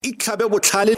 itlhabe botlhale.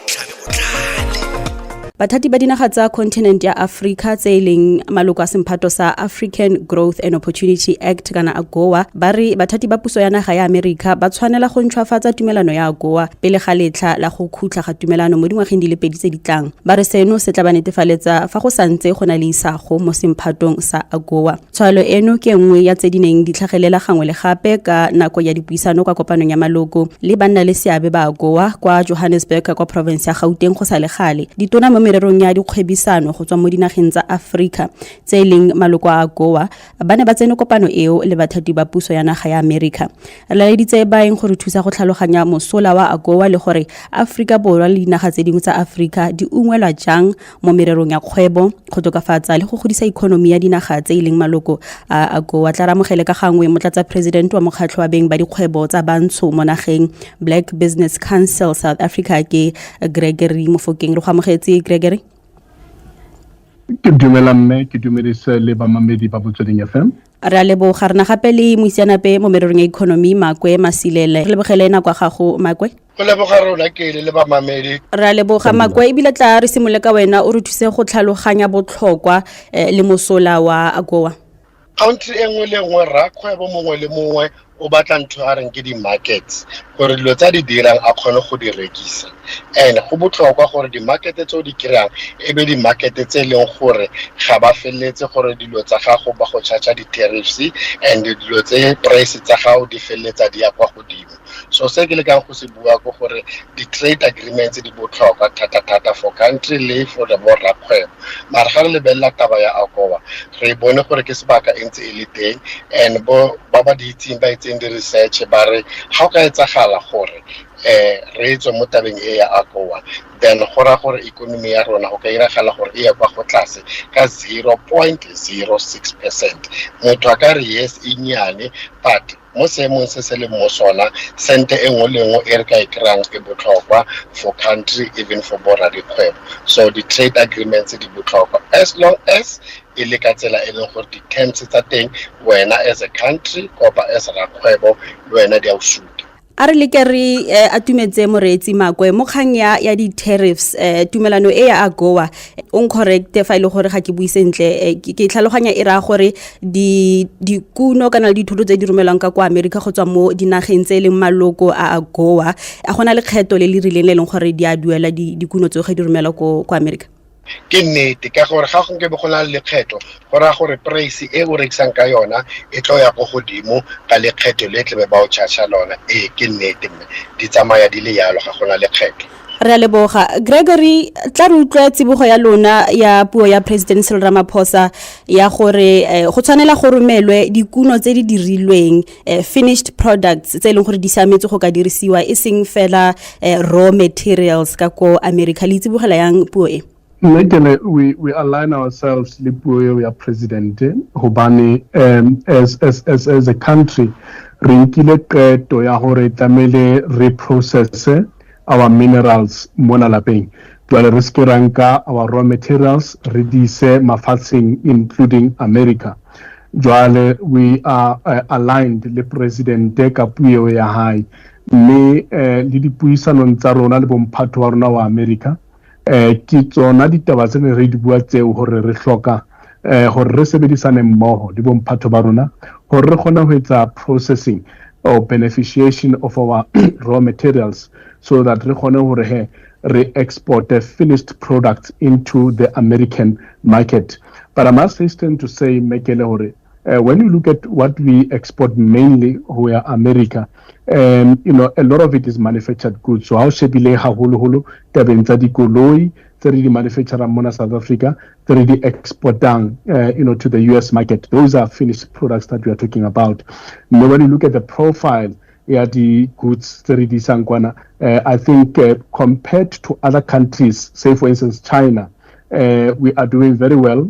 Bathati ba dinaga tsa continent ya Africa tse e leng maloko a semphato sa African Growth and Opportunity Act kana AGOA ba re bathati ba puso ya naga ya America ba tshwanela go ntšhwafatsa tumelano ya AGOA pele ga letlha la go khutla ga tumelano mo dingwageng di le pedi tse di tlang. Ba re seno se tla ba netefaletsa fa go santse go na le isago mo semphatong sa AGOA. Tshwalo eno ke nngwe ya tse di neng di tlhagelela gangwe le gape ka nako ya dipuisano kwa kopanong ya maloko le banna le seabe ba AGOA kwa Johannesburg kwa province ya Gauteng go sa le gale. Ditona mo mererong ya dikgwebisano go tswa mo dinageng tsa Africa tse leng maloko a AGOA ba ne ba tsene kopano eo le bathati ba puso ya naga ya America. Re laleditse baeng gore thusa go tlhaloganya mosola wa AGOA le gore Africa Borwa le dinaga tse dingwe tsa Africa di ungwelwa jang mo mererong ya kgwebo go tokafatsa le go godisa ikonomi ya dinaga tse leng maloko a AGOA. Tla ramogele ka gangwe motlatsa president wa mokgatlho wa beng ba dikgwebo tsa bantsho mo nageng Black Business Council South Africa ke Gregory Mofokeng. Re go amogetse Gregory. Ke dumela mme ke dumedise le ba mamedi ba Botsweding FM. Re a leboga rena gape le moisianape mo mererong ya economy Makwe Masilele. Re lebogele nako ga go Makwe. Go leboga rona ke le ba mamedi. Re a leboga Makwe ebile tla re simole ka wena o re thuse go tlhaloganya botlhokwa le mosola wa AGOA. Country engwe le engwe ra kgwebo mongwe le mongwe o batla ntho a reng ke di-markets gore dilo tsa di dirang a kgone go di rekisa. And go botlhokwa gore di-market tse o di kry-ang e be di-market tse leng gore ga ba feleletse gore dilo tsa gago ba go charge di-tariffs and dilo tse price tsa gago di feleletsa di ya kwa godimo. So se ke le kang go se bua go gore di-trade agreements di botlhokwa thata for country le for the border kgwebo. Mara ga re lebelela taba ya AGOA re bone gore ke sebaka e ntse e le teng and ba di itseng ba itseng di-research ba re ga o ka etsagala gore re tswe mo tabeng e ya AGOA then go ra gore ikonomi ya rona go ka iragala gore e ya kwa go tlase ka 0.06%. Motho a ka re yes e nnyane but mo seemong se se leng mo sona sente e nngwe le nngwe e re ka e kry-ang e botlhokwa for country even for borra dikgwebo. So di-trade agreements di botlhokwa as long as e le ka tsela e leng gore di-terms tsa teng wena as a country kopa as rakgwebo wena di a o suta. A re leke re atumetse moreetsi Makwe mo kgang ya di-tariffs tumelano e ya AGOA correct fa ile gore ga ke buisentle ke tlhaloganya e ra gore dikuno kana le dithoto tse di romelwang ka kwa America go tswa mo dinageng tse leng maloko a AGOA a gona le kgetho le le rileng le leng gore di a duela dikuno tse go di romelwa kwa America. Ke nnete ka gore ga go nke go na le lekgetho go ra gore price e o rekisang ka yona e tlo ya go godimo ka lekgetho le tle ba o charge lona ke nnete mme di tsamaya di le yalo ga go na lekgetho. Re a leboga Gregory. Tla re utlwa tsibogo ya lona ya puo ya President Cyril Ramaphosa ya gore go tshwanela go romelwe dikuno tse di dirilweng finished products tse leng gore di sametse go ka dirisiwa e seng fela raw materials ka ko America. Le tsibogela yang puo e? We align ourselves le puo eo ya president hobane as a country re nkile qeto ya gore tlamele re process our minerals mona lapeng jwale re se ranka our raw materials re dise mafatsheng including America. Jwale we are aligned le president ka puo ya hae mme le dipuisano tsa rona le bomphato wa rona wa America ke tsona ditaba tse re di bua tseo gore re hloka gore re sebedisane mmoho le bomphato ba rona gore re kgona ho etsa processing or beneficiation of our raw materials so that re kgone hore re export the finished products into the American market. But I must hasten to say Mekele hore when you look at what we export mainly where America, a lot of it is manufactured goods. So how shebile haholo tabeng tsa dikoloi tse di manufacturer mona South Africa tse di export down to the US market. Those are finished products that we are talking about. Now when you look at the profile the goods tse di sangwana, I think compared to other countries, say for instance China, we are doing very well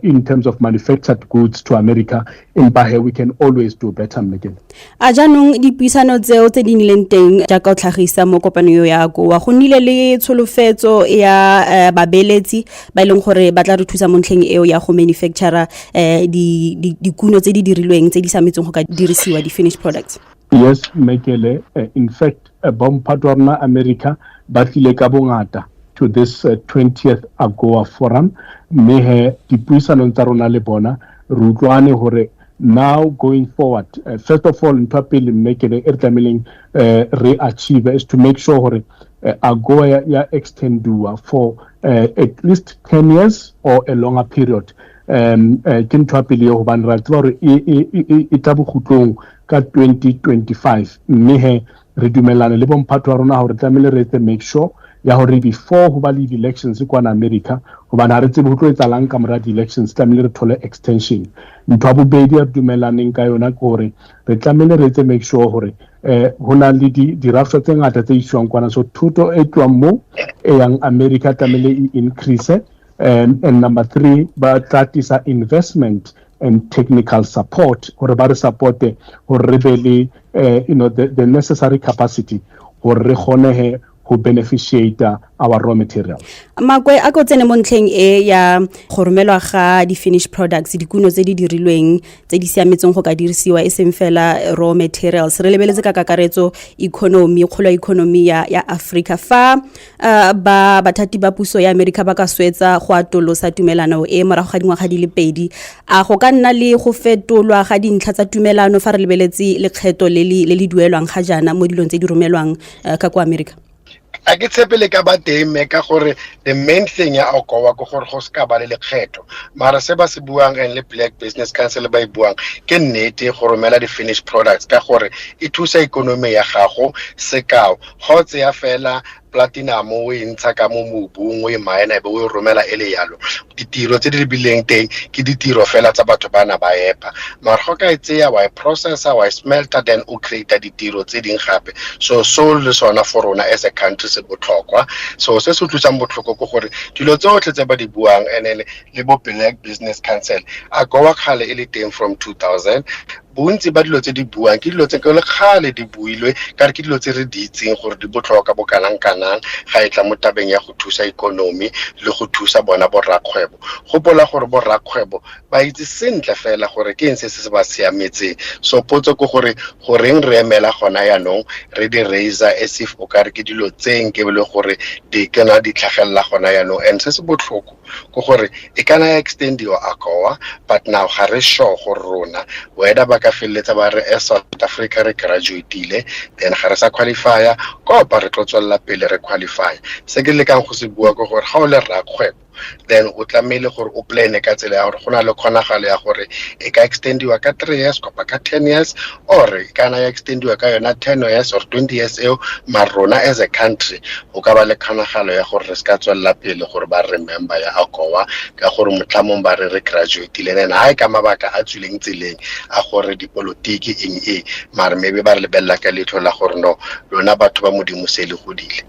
in terms of manufactured goods to America. In Bahe, we can always do better, Megan. A jaanong dipuisano tseo tse di nileng teng jaaka o tlhagisa mo kopanong ya AGOA go nnile le tsholofetso ya babeletsi ba ileng gore ba tla re thusa mo ntlheng eo ya go manufacture dikuno tse di dirilweng tse di sametseng go ka dirisiwa di finished products. Yes, Mekele. In fact, bomphato wa rona America ba tlile ka bongata to this 20th AGOA forum. Mme he dipuisanong tsa rona le bona re utlwane hore now going forward, first of all, ntwa pele Mekele e re tlameleng re achieve is to make sure hore AGOA ya extendua for at least 10 years or a longer period. Ke ntwa pele ho bana ra tseba hore e tla bokhutlong ka 2025 mme he re dumelana le bomphato wa rona hore tlamele re etse make sure ya hore before ho ba le elections kwa na America ho bana re tsebe ho tlo etsalang ka mora elections tlamele re thole extension. Ntwa ya bobedi ya dumelaneng ka yona ke hore re tlamele re etse make sure hore ho na le dirafo tse ngata tse iswang kwana so thuto e tswang mo e yang America tlamele e increase. And number 3, ba tlatisa investment and technical support hore ba re support hore re be le the necessary capacity hore re kgone he ho beneficiate our raw materials. Makwe a go tsene mo ntlheng e ya go romelwa ga di-finished products dikuno tse di dirilweng tse di siametseng go ka dirisiwa e seng fela raw materials re lebeletse ka kakaretso economy kgolo ya economy ya Africa fa bathati ba puso ya America ba ka swetsa go atolosa tumelano e morago ga dingwaga di le 2 a go ka nna le go fetolwa ga dintlha tsa tumelano fa re lebeletse lekgetho le le duelwang ga jana mo dilong tse di romelwang ka kwa America. A ke tshepele ka ba teng ka gore the main thing ya AGOA go gore go ska ba le lekgetho mara se ba se buang and le Black Business Council ba buang ke nnete go romela di finished products ka gore e thusa economy ya gago sekao go tseya fela platinum o e ntsha ka mo mobung o e maena be o romela ele yalo ditiro tse di bileng teng ke ditiro fela tsa batho bana ba epa mara go ka etseya wa processor wa smelter then o create ditiro tse ding gape so le sona for rona as a country se botlhokwa so se se tlusang botlhoko go gore dilo tsotlhe tse ba di buang ene le bo Black Business Council AGOA khale e le teng from 2000 bontsi ba dilo tse di buang ke dilo tse ke le khale di builwe ka re ke dilo tse re di itseng gore di botlhokwa bo kanang ga e tla mo tabeng ya go thusa economy le go thusa bona bo rakgwebo go bola gore bo rakgwebo ba itse sentle fela gore ke eng se se ba siametse so potso go gore goreng re emela gona yanong re di raiser as if o ka re ke dilo tseng ke le gore di kana di tlhagella gona yanong and se se botlhoko go gore e kana extendiwa AGOA but now ga re sure go rona whether ba ka feletsa ba re South Africa re graduateile then ga re sa qualifya ko ba re tlotswella pele re qualify se ke le kang go se bua go gore ga o le rakgwebo then o tlamele gore o plan ka tsela ya gore gona le khonagalo ya gore e ka extendiwa ka 3 years kopa ka 10 years or e kana ya extendiwa ka yona 10 years or 20 years eo marona as a country o ka ba le khonagalo ya gore re ska tswella pele gore ba remember ya AGOA ka gore motlamong ba re graduate le nna ha ka mabaka a tsuleng tseleng a gore dipolitiki eng mara maybe ba re lebella ka letho la gore no lona batho ba modimo se le godile.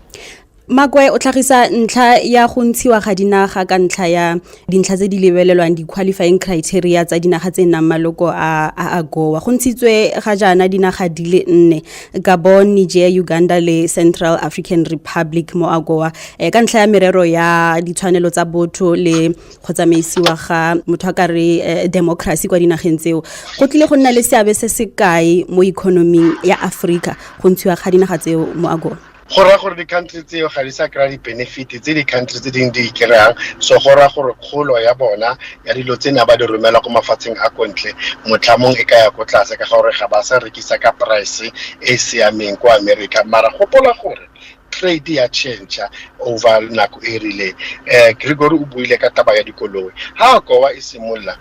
Makwe o tlhagisa ntlha ya go ntshiwa ga dinaga ka ntlha ya dintlha tse di lebelelwang di qualifying criteria tsa dinaga tse nang maloko a AGOA go ntshitswe ga jana dinaga di le 4 Gabon, Niger, Uganda le Central African Republic mo AGOA ka ntlha ya merero ya ditshwanelo tsa botho le go tsamaisiwa ga motho a ka re democracy kwa dinageng tseo go tlile go nna le seabe se se kae mo economy ya Africa go ntshiwa ga dinaga tseo mo AGOA. Gora gore di country tseo ga di sa kry di benefit tse di country tse ding di kirang so gora gore kgolo ya bona ya dilo tsena ba di romela go mafatsheng a kontle motlamong e ka ya go tlase ka gore ga ba sa rekisa ka price e siameng kwa America mara gopola gore trade ya change over nako e rile Gregory o buile ka taba ya dikoloi ha AGOA e simolla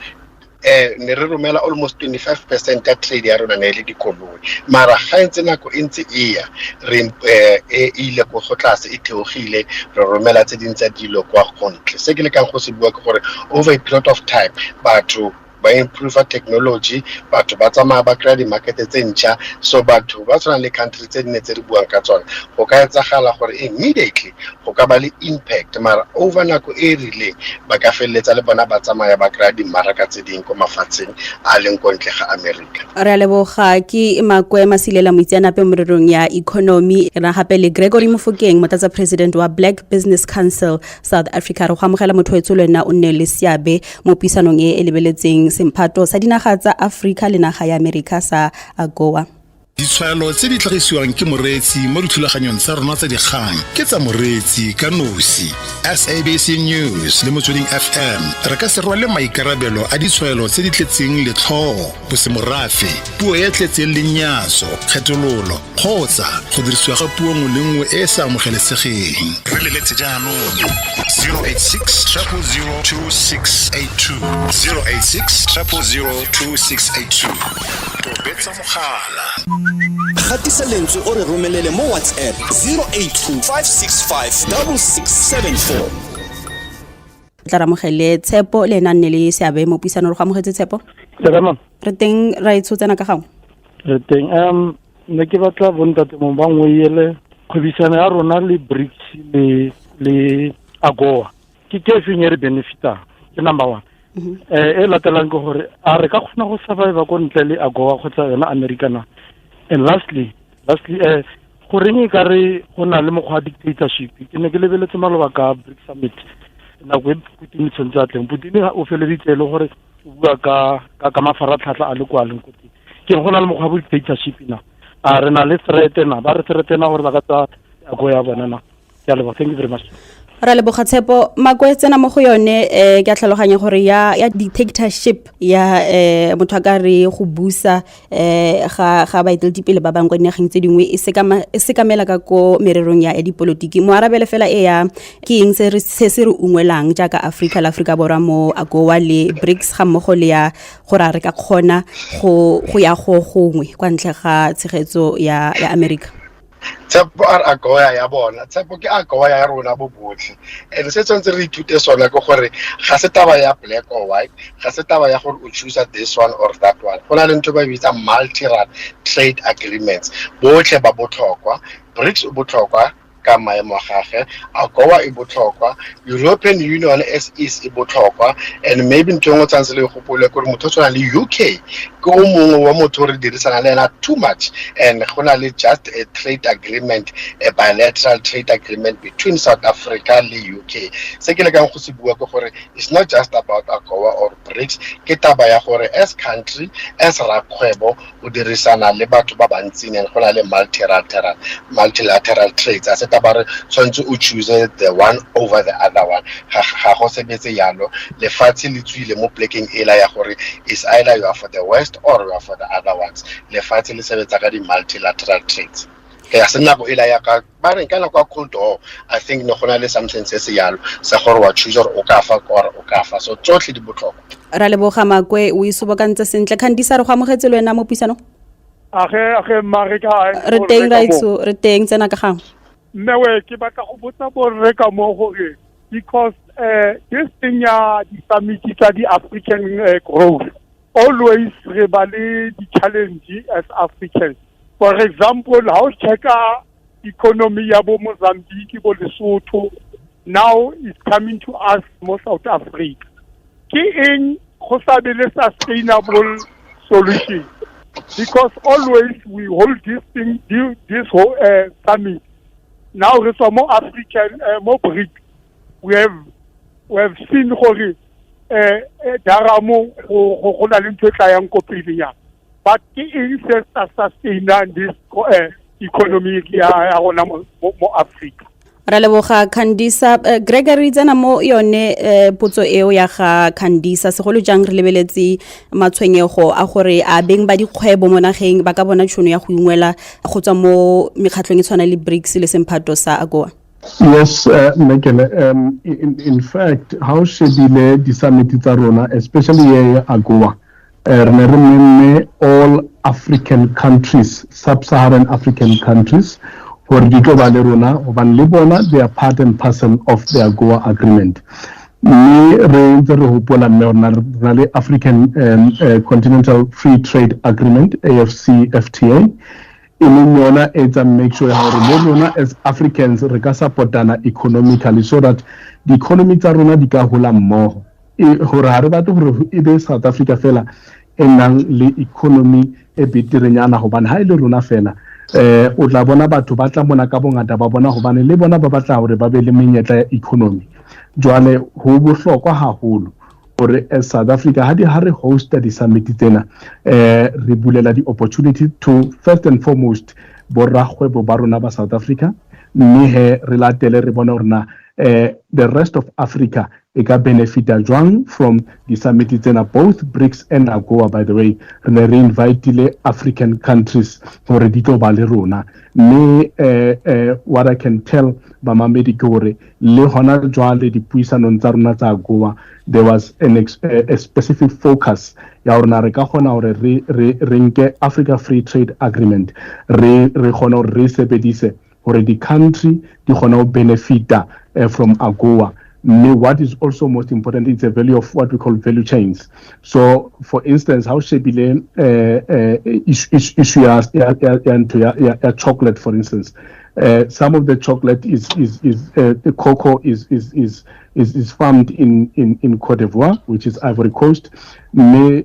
ne re romela almost 25% ya trade ya rona ne le dikoloi mara ga ntse nako e ntse e ya re ile go tlase e theogile re romela tse dintse dilo kwa kontle se ke le kang go se bua ke gore over a period of time batho ba improve technology batho ba tsamaya ba kry di market tse ntšha so batho ba tswana le country tse dine tse re buang ka tsona go ka etsagala gore immediately go ka ba le impact mara over nako e rile ba ka feletsa le bona ba tsamaya ba kry di maraka tse ding ko mafatsheng a leng kontle ga America. Re a leboga ke Makwe Masilela moitseanape morerong ya economy re gape le Gregory Mofokeng motlatsa president wa Black Business Council South Africa re go amogela motho etso lena o nne le seabe mo pisanong e lebeletseng semphato sa dinaga tsa Africa le naga ya America sa AGOA. Ditshwaelo tse di tlhagisiwang ke moreetsi mo dithulaganyong tsa rona tsa dikgang ke tsa moreetsi ka nosi. SABC News le Motsweding FM re ka se rwale maikarabelo a ditshwaelo tse di tletseng letlhogo, bosemorafe, puo e tletseng lenyatso, kgethololo kgotsa go dirisiwa ga puo nngwe le nngwe e e sa amogelesegeng. Re leletse jaanong 086 000 2682 086 000 2682. Tobetsa mogala. Gatisa lentswe o re romelele mo WhatsApp 082 565 6674. Tla mogele Tshepo le nna nne le seabe mo puisano re go amogetse Tshepo. Re teng ra itshotsena ka gangwe. Re teng ne ke batla bontate mo bangwe yele khobisana ya rona le BRICS le AGOA. Ke feng re benefita ke number 1. E latelang ke gore a re ka kgona go survive ko ntle le AGOA kgotsa yona Americana. And lastly go reng ka re go na le mokgwa dictatorship ke ne ke lebeletse maloba ka BRICS summit na go Putin tshwantse a tleng Putin o feleditse le gore o bua ka mafaratlhatlha a le kwa leng koti ke go na le mokgwa dictatorship na a re na le threatena ba re threatena gore ba ka tsa AGOA bona na ya le thank you very much. Ra le Tshepo Makwe tsena mo go yone ke a tlhaloganya gore ya dictatorship ya motho ka re go busa ga ba eteledipele ba bang go dinageng tse dingwe e se kamela ka ko mererong ya dipolotiki mo arabele fela ya ke eng se re ungwelang jaaka la Afrika borwa mo AGOA le BRICS ga mmogo le ya gore re ka kgona go ya go gongwe kwa ntle ga tshegetso ya America. Tshepo AGOA ya bona Tshepo ke AGOA ya rona bo botlhe and se tsentse re ithute sona ke gore ga se taba ya black or white ga se taba ya gore o choose this one or that one go na le ntho ba bitsa multilateral trade agreements botlhe ba botlhokwa BRICS o botlhokwa ka maemo a gage AGOA e botlhokwa European Union as is e botlhokwa and maybe ntho ngwe tsantse le gopole gore motho tswana le UK ke o mongwe wa motho re dirisana le ena too much and go na le just a trade agreement a bilateral trade agreement between South Africa le UK se ke le kang go se bua ke gore it's not just about AGOA or BRICS ke taba ya gore as country as rakgwebo o dirisana le batho ba bantsi and go na le multilateral trades as taba re tshwantse o choose the one over the other one ga go sebetse yalo le fatsi le tswile mo plekeng ela ya gore is either you are for the west or you are for the other ones le fatsi le sebetsa ka di multilateral trades ya senako ela ya ka ba re kana kwa cold war I think no gona le something se se yalo sa gore wa choose or o ka fa or o ka fa so tsotlhe di botlhokwa. Ra leboga Makwe o isobokantse sentle khandisa re go amogetse le wena mo puisano age mareka re teng tsena ka gangwe. Mewe ke batla go botsa borre ka mo gore because this thing ya di summit tsa di African growth always re ba le di challenge as Africans. For example, how check economy ya bo Mozambique bo Lesotho now is coming to us mo South Africa. Ke eng go sa be le sustainable solution because always we hold this whole summit. Now we are more African, more BRIC. We have seen gore daramo go na le ntwe tla yang ko pele ya. But ke eng se sustain this economy ya rona mo Africa. Ra leboga Khandisa Gregory tsena mo yone potso eo ya ga Khandisa segolo jang re lebeletse matshwenyego a gore a beng ba dikgwebo mo nageng ba ka bona tšhono ya go ingwela go tswa mo mekgatlhong e tshwana le BRICS le semphato sa AGOA. Yes, Makele, in fact, how shebile di summit tsa rona, especially AGOA, all African countries, sub-Saharan African countries, they are part and parcel of the AGOA agreement. African Continental Free Trade Agreement, AFCFTA. It's a make sure how as Africans support economically so that the economy hula more. South Africa fela enang economy e bitirenyana hobane ha ile rona fela o tla bona batho ba tla mona ka bongata ba bona hobane le bona ba batla hore ba be le menyetla ya economy jwale ho bohlokwa haholo or as South Africa ha re hosta di summit tsena re bulela di opportunity to first and foremost borra kgwebo ba rona ba South Africa mme he re latele re bona rona the rest of Africa e ka benefita jwang from the summit tsena, both BRICS and AGOA. By the way, re invite African countries hore di tlo ba le rona mme what I can tell ba mamedi ke hore le hona jwale dipuisanong tsa rona tsa AGOA there was a specific focus ya rona re ka gona hore re nke Africa Free Trade Agreement re gona hore re sebedise hore the country di gona ho benefita from AGOA. What is also most important is the value of what we call value chains. So, for instance, how shebile issue ya chocolate, for instance. Some of the chocolate is the cocoa is farmed in Cote d'Ivoire, which is Ivory Coast.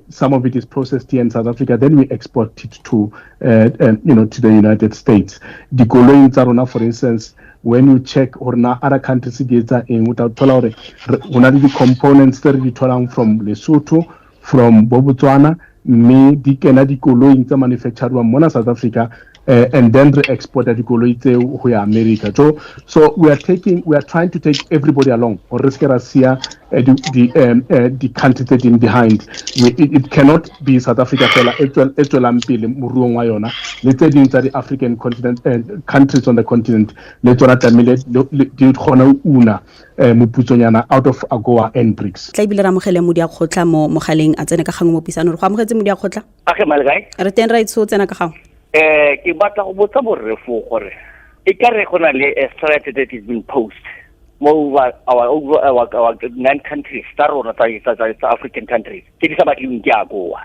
Some of it is processed here in South Africa. Then we export it to to the United States. The Goloin Zarona, for instance, when you check or na other countries data in without tolerate the components that we tolerate from Lesotho, from Botswana, me di kena di koloi ntse manufactured wa mona South Africa and then re-export the koloi tse ho ya America. So we are trying to take everybody along or risk the country taking behind. It cannot be South Africa the African continent and countries on the continent out of AGOA and BRICS. Tlaibile ra mogele mo dia khotla mo mogaleng a tsene ka gang mo pisano re go amogetse mo dia khotla age malgai re teng right so tsena ka gang ke batla go botsa borrefo gore e ka re gona le a strategy that has been posed over our 9 countries starona tsa African countries ke di sa batleng ke AGOA.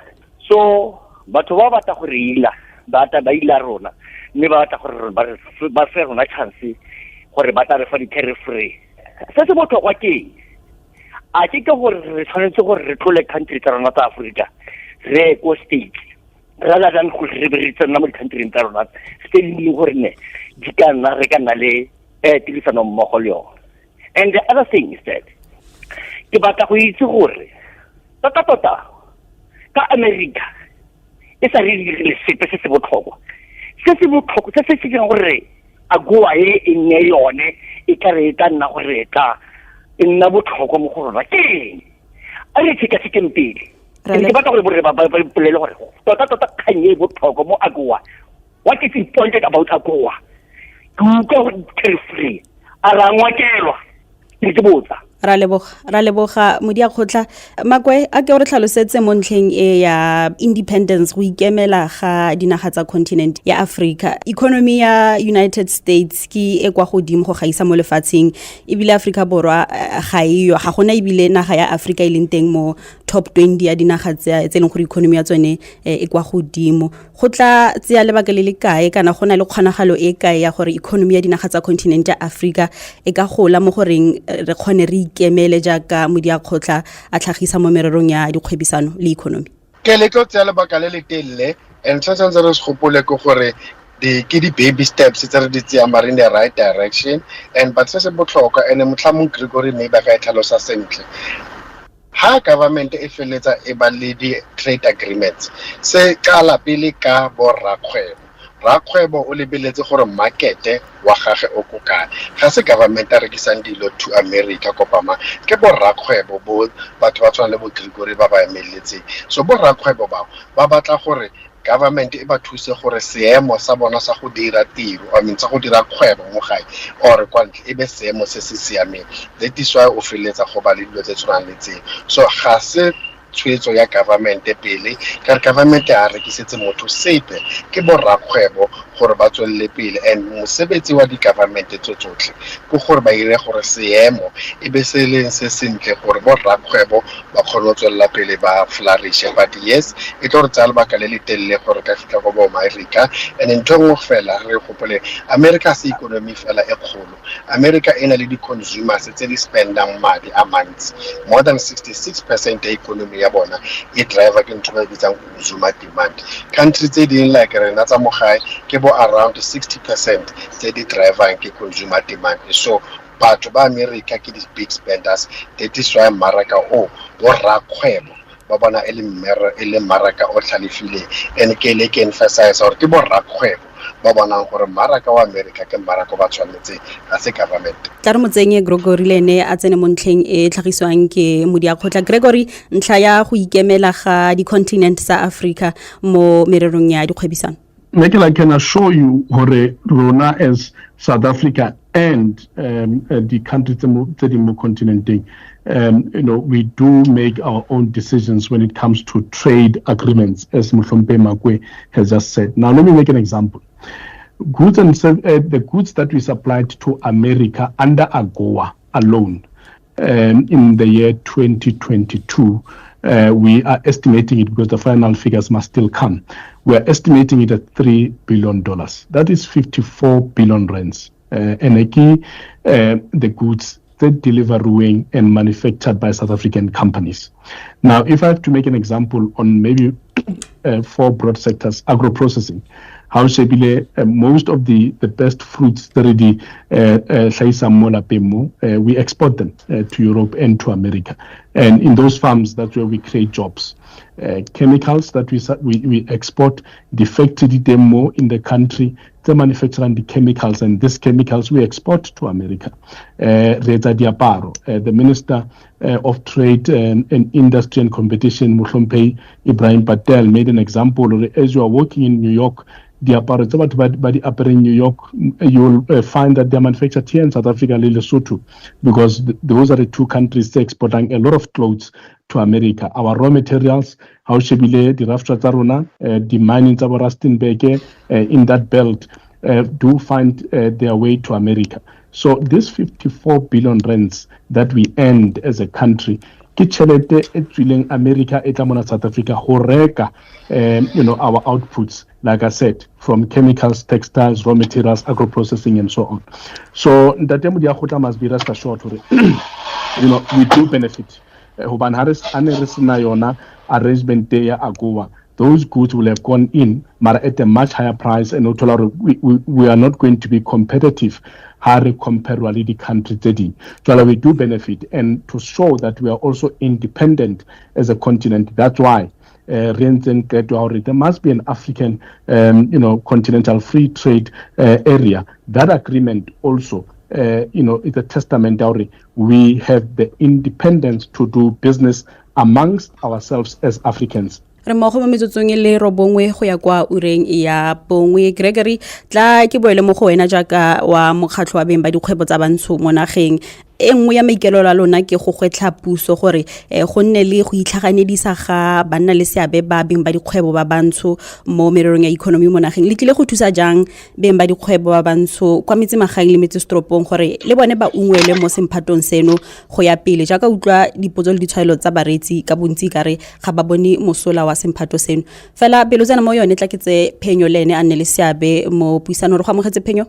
So batho ba batla go reila ba ila rona mme ba batla gore ba fe rona chance gore ba tla re fa di tariff free. Se se botlhokwa ke a ke gore re tshwanetse gore re tlole country tsa rona tsa Africa re go states rather than go re na mo country tsa rona state di gore ne di ka nna re ka nna le tirisano mmogo le yona. And the other thing is that ke batla go itse gore tota ka America e sa re le sepe se se botlhokwa se dirang gore AGOA e nne yone e ka re ta nna gore ta nna botlhokwa mo go rona ke a re tsika pele ke batla gore borre ba polele gore tota kanye botlhokwa mo AGOA. What is important about AGOA? Go free ara ngwakelwa ke botsa ra leboga mo dia khotla Makwe a ke re tlhalosetse mo ntlheng e ya independence go ikemela ga dinaga tsa continent ya Africa. Economy ya United States ki e kwa godimo go gaisa mo lefatsheng ebile Africa borwa ga gona ebile naga ya Africa ileng teng mo top 20 ya dinaga tse leng gore economy ya tsone e kwa godimo. Go tla tsia lebaka le le kae kana gona le kgonagalo e kae ya gore economy ya dinaga tsa continent ya Africa e ka gola mo goreng re kgone re ikemele jaaka mo dia khotla a tlhagisa mo mererong ya dikgwebisano le economy. Ke le tlo tsela lebaka le le telle and tsantse re se gopole ke gore ke di baby steps tse re di tseya mare in the right direction and but se botlhokwa ene motlhamong Gregory ne ba ka tlhalosa sentle. Ha government e feletsa e ba le di trade agreements se kala pele ka rakgwebo o lebeletse gore market wa gage o kokana ga se government a rekisang dilo to America kopama ke rakgwebo bo batho ba tswana le bo Gregory ba emeletse so rakgwebo ba batla gore government e ba thuse gore seemo sa bona sa go dira tiro sa go dira kgwebo mo gae or kwa ntle e be seemo se se siameng that is why o feletsa go ba le dilo tse tshwanang le tse so ga se tshwetso ya government pele ka government a rekisetse motho sepe ke rakgwebo gore ba tswelle pele and mosebetsi wa di government tsotlhe go gore ba ire gore seemo e be se leng se sentle gore rakgwebo ba kgone go tswella pele ba flourish. But yes e tlo re tsa lebaka le le telle gore ka fitla go bo America and ntongwe fela re gopole America se economy fela e kgolo. America ena le di consumers tse di spendang madi a mantsi more than 66% ya economy ya bona e driver ke ntse ba bitsang consumer demand. Countries tse di like rena tsa mo gae ke bo around 60% tse di driver ke consumer demand. So batho ba America ke di-big spenders. That is why mmaraka o borrakgwebo ba bona e le mmaraka o tlhalefileng, and ke le ke emphasize gore ke borrakgwebo ba bonang gore mmaraka wa America ke mmaraka ba tshwanetse a se government. tla re motsenye Gregory le ene a tsene mo ntlheng e tlhagiswang ke modiakgotla. Gregory, ntlha ya go ikemela ga di-continent sa Africa mo mererong ya dikgwebisano? I can assure you, Rona as South Africa and the countries that in the continent, we do make our own decisions when it comes to trade agreements, as Mufumbe Makwe has just said. Now, let me make an example. The goods that we supplied to America under AGOA alone in the year 2022, we are estimating it, because the final figures must still come. We are estimating it at $3 billion. That is 54 billion rands. And again, the goods that delivered and manufactured by South African companies. Now, if I have to make an example on maybe 4 broad sectors, agro-processing, how most of the best fruits that we export them to Europe and to America. And in those farms, that's where we create jobs. Chemicals that we export, the factory demo in the country, they manufacture the chemicals, and these chemicals we export to America. The Minister of Trade and Industry and Competition, Muhlompe Ibrahim Patel, made an example. As you are working in New York, the apparel in New York, you will find that they are manufactured here in South Africa and Lesotho, because those are the 2 countries exporting a lot of clothes to America. Our raw materials, how Shebile, the Raftra Taruna, the mining of Rustenburg in that belt, do find their way to America. So this 54 billion rands that we earned as a country, ke tšhelete e tswileng America e tla mona South Africa go reka our outputs, like I said, from chemicals, textiles, raw materials, agro-processing, and so on. So that Modiakgotla must be rest assured, we do benefit. Hoban Harris na yona arrangement ya AGOA, those goods will have gone in, but at a much higher price, and we are not going to be competitive compared to the country today. So we do benefit, and to show that we are also independent as a continent. That's why there must be an African, continental free trade area. That agreement also, is a testament that we have the independence to do business amongst ourselves as Africans. Re mo go metsotsong le robongwe go ya kwa ureng ya bongwe. Gregory, tla ke boele mo go wena jaaka wa mokgatlho wa beng ba dikgwebo tsa bantsho mo nageng. Engwe ya maikelelo a lona ke go gwetla puso gore go nne le go itlhaganedisa ga banna le seabe ba beng ba dikgwebo ba bantsho mo mererong ya economy mo nageng. Le tlile go thusa jang beng ba dikgwebo ba bantsho kwa metsemagaeng le metsestropong gore le bone ba ungwele mo semphatong seno go ya pele, jaaka utlwa dipotso le ditshwaelo tsa baretsi ka bontsi kare ga ba bone mosola wa semphato seno. Fela pelo tsena mo yone tla ke tse Phenyo le ene a nne le seabe mo puisano. Re go amogetse Phenyo?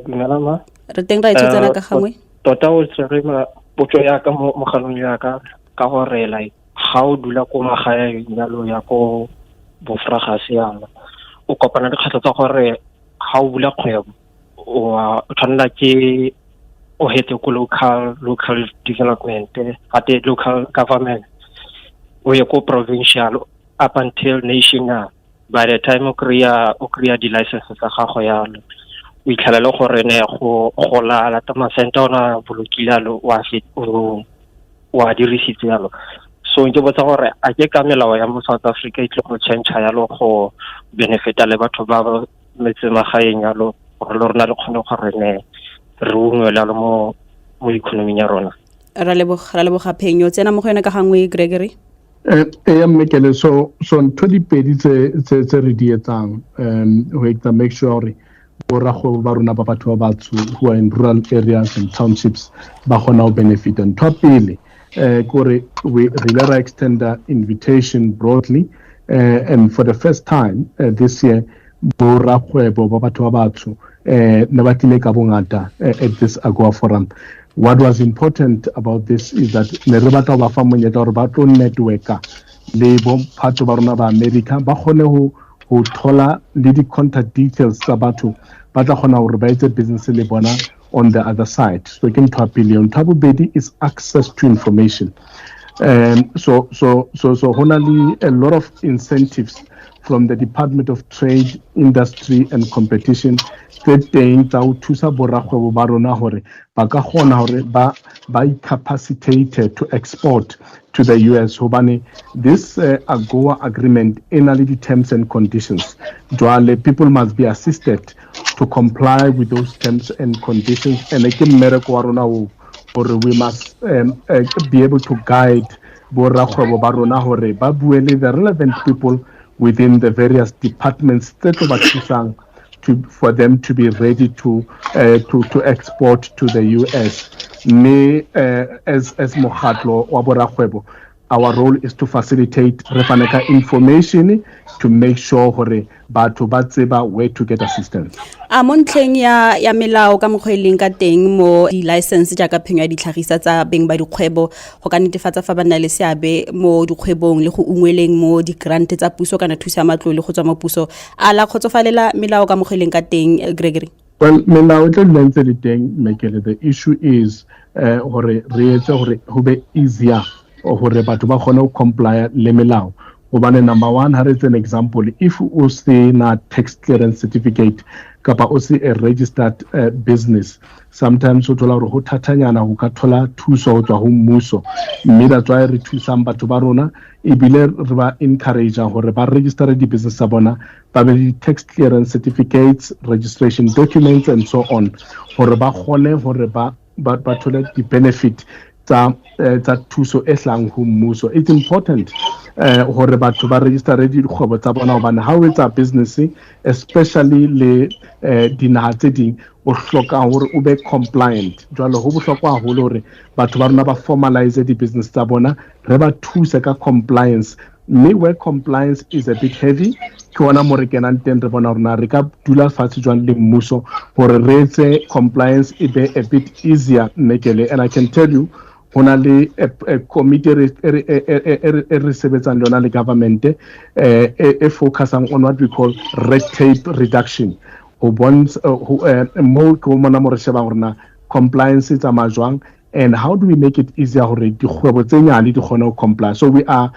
Dumelama. Re teng ra itsetsana ka gangwe. Tota o tsere potso ya ka mo galong ya ka gore like ga o dula ko magae yalo ya ko bofragase yana o kopana le kgatlo tsa gore ga o bula kgwebo o tshwanela ke o hete ko local development at the local government o ye ko provincial up until national. By the time o create di license tsa gago yalo o itlhalela gore ne go la tama center ona bolokilalo wa dirisitse yalo. So ke botsa gore a ke ka melao ya mo South Africa e tle go change yalo go benefita le batho ba metsemagaeng yalo gore le rona le kgone gore ne re ungwela mo economy ya rona. Ra leboga Phenyo. Tsena mo go yona ka gangwe Gregory. Mekele so ntho di pedi tse re di etsang ho make sure borrago ba rona ba batho ba batsho who are in rural areas and townships ba gona ho benefit. Ntho pele kore we really extend the invitation broadly and for the first time this year borrago ba batho ba batsho ne ba tlile ka bongata at this AGOA forum. What was important about this is that ne re batla ba fa monyetla gore ba tlo networka le bo phatso ba rona ba America ba gone ho thola le di contact details tsa batho ba tla gona gore ba etse business le bona on the other side. So ke ntho ya pele. Ntho ya bobedi is access to information. So hona le a lot of incentives from the Department of Trade, Industry and Competition tse teng tsa ho thusa borakgwebo ba rona hore ba ka kgona hore ba capacitate to export to the US. Hobane this AGOA agreement in all the terms and conditions, people must be assisted to comply with those terms and conditions, and we must be able to guide the relevant people within the various departments for them to be ready to export to the US. As mokgatlo wa borakgwebo, our role is to facilitate information to make sure hore batho ba tseba where to get assistance. Mo ntlheng ya melao ka mokgweleng ka teng mo di-license jaaka phenyo ya ditlhagisa tsa beng ba dikgwebo go ka netefatsa fa ba nna le seabe mo dikgwebong le go ungweleng mo di-grant tsa puso kana thusa matlole go tswa mo puso a la kgotsofalela melao ka mokgweleng ka teng Gregory? Well, melao tse di ntse di teng Mekele, the issue is hore re etse hore ho be easier hore batho ba kgone ho comply le melao. Number one, here is an example. If you see a tax clearance certificate, kapa o see a registered business, sometimes o thola ho thatanyana ho ka thola thuso ho tswa ho mmuso. Mme that's why re thusa batho ba rona ebile re ba encourage hore ba register di business tsa bona, ba be di tax clearance certificates, registration documents and so on, hore ba kgone hore ba thole di benefit tsa thuso e hlang ho mmuso. It's important hore batho ba register di dikgwebo tsa bona hobane ha o etsa business, especially le dinaha tse ding, o hloka hore o be compliant. Jwale ho bohlokwa haholo hore batho ba rona ba formalize di business tsa bona, re ba thuse ka compliance. Mme where compliance is a bit heavy, ke ona mo re kenang teng re bona rona re ka dula fatshe jwang le mmuso hore re etse compliance e be a bit easier Mekele. And I can tell you hona le a committee re sebetsang lona le government e focusing on what we call red tape reduction. Ho bonts mo ko mona mo re sheba rona compliance tsa majwang, and how do we make it easier hore dikgwebo tse nyane di kgone ho comply. So we are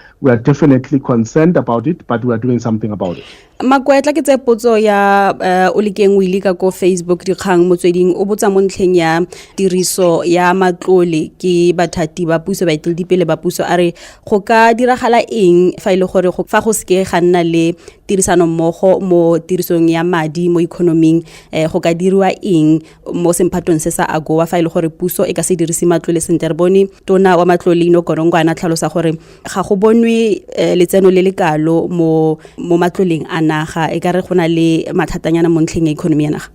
definitely concerned about it, but we are doing something about it. Makwe tla ke tse potso ya o lekeng o ile ka ko Facebook dikgang motsweding o botsa mo ntlheng ya tiriso ya matlole ke bathati ba puso ba itledi pele ba puso a re go ka diragala eng fa ile gore go fa go seke ga nna le tirisano mmogo mo tirisong ya madi mo economing, go ka dirwa eng mo semphatong se sa AGOA fa ile gore puso e ka se dirise matlole sentle? Re bone tona wa matlole no Korongwana tlhalosa gore ga go bonwe letseno le lekalo mo matloleng naga e ka re gona le mathatanyana mo ntlheng ya economy ya naga.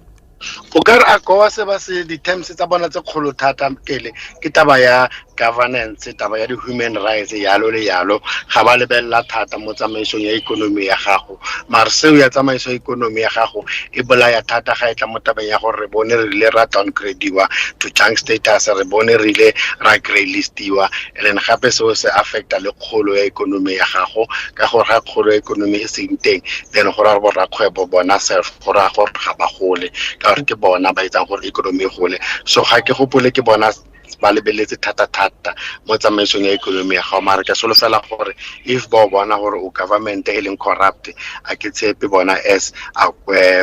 O ka re AGOA se ba se di-terms tsa bona tse kgolo thata pele ke taba ya governance, taba ya di-human rights yalo le yalo, ga ba lebella thata mo tsamaisong ya economy ya gago. Mara seo ya tsamaiso ya economy ya gago e bolaya thata ga e tla mo tabeng ya gore re bone re ile ra downgradiwa to junk status, re bone re ile ra graylistiwa, and then gape seo se affecta le kgolo ya economy ya gago ka gore ga kgolo ya economy e seng teng, then go ra borakgwebo bona self go ra gore ga ba gole ka gore ke bona ba etsang gore economy e gole. So ga ke gopole ke bona ba lebeletse thata mo tsamaisong ya economy ya gago. Mara ke solofela gore if ba bona gore o government e leng corrupt, a ke tshepe bona as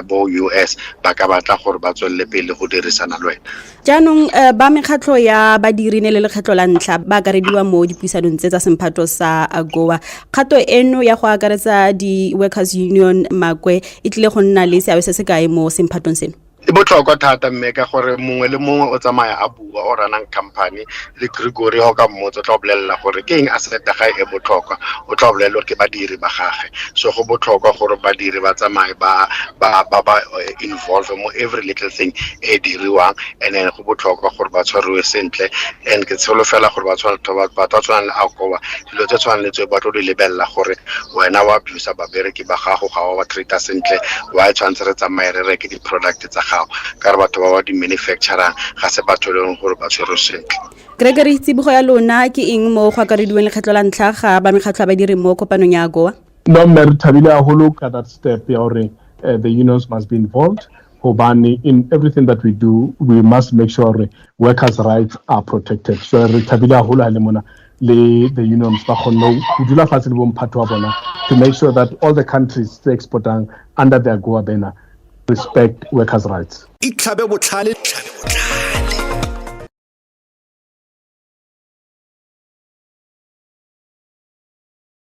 bo US ba ka batla gore ba tswelle pele go dirisana le wena. Jaanong ba mekgatlo ya badiri ne le lekgetlo la ntlha ba akarediwa mo dipuisanong tse tsa semphato sa AGOA. Kgato eno ya go akaretsa di-workers union Makwe e tlile go nna le seabe se se kae mo semphatong seno? E botlhokwa thata mme ka gore mongwe le mongwe o tsamaya a bua o ranang company le Gregory ho ka mmotsa tla bolella gore ke eng asset ga e botlhokwa, o tla bolella ke badiri ba gage. So go botlhokwa gore badiri ba tsamaye ba involve mo every little thing e diriwang, and then go botlhokwa gore ba tshwarwe sentle, and ke tsholofela gore ba tshwana le AGOA dilo tse tshwanang le tse ba tlo di lebella gore wena wa abuse babereki ba gago ga wa treat sentle, wa tshwanetse re tsamaye re reke di product tsa ka re batho ba di manufacturer ga se batho le gore ba tshwere sentle. Gregory, tsibogo ya lona ke eng mo go akarediweng lekgetlo la ntlha ga ba mekgatlo ba dire mo kopanong ya AGOA? No, mme re thabile haholo ka that step ya hore the unions must be involved. hobane in everything that we do, we must make sure workers' rights are protected. So re thabile haholo ha le mona le the unions ba kgonne ho dula fatshe le bomphato wa bona to make sure that all the countries tse exportang under their AGOA banner respect workers' rights. Itlhabe botlhale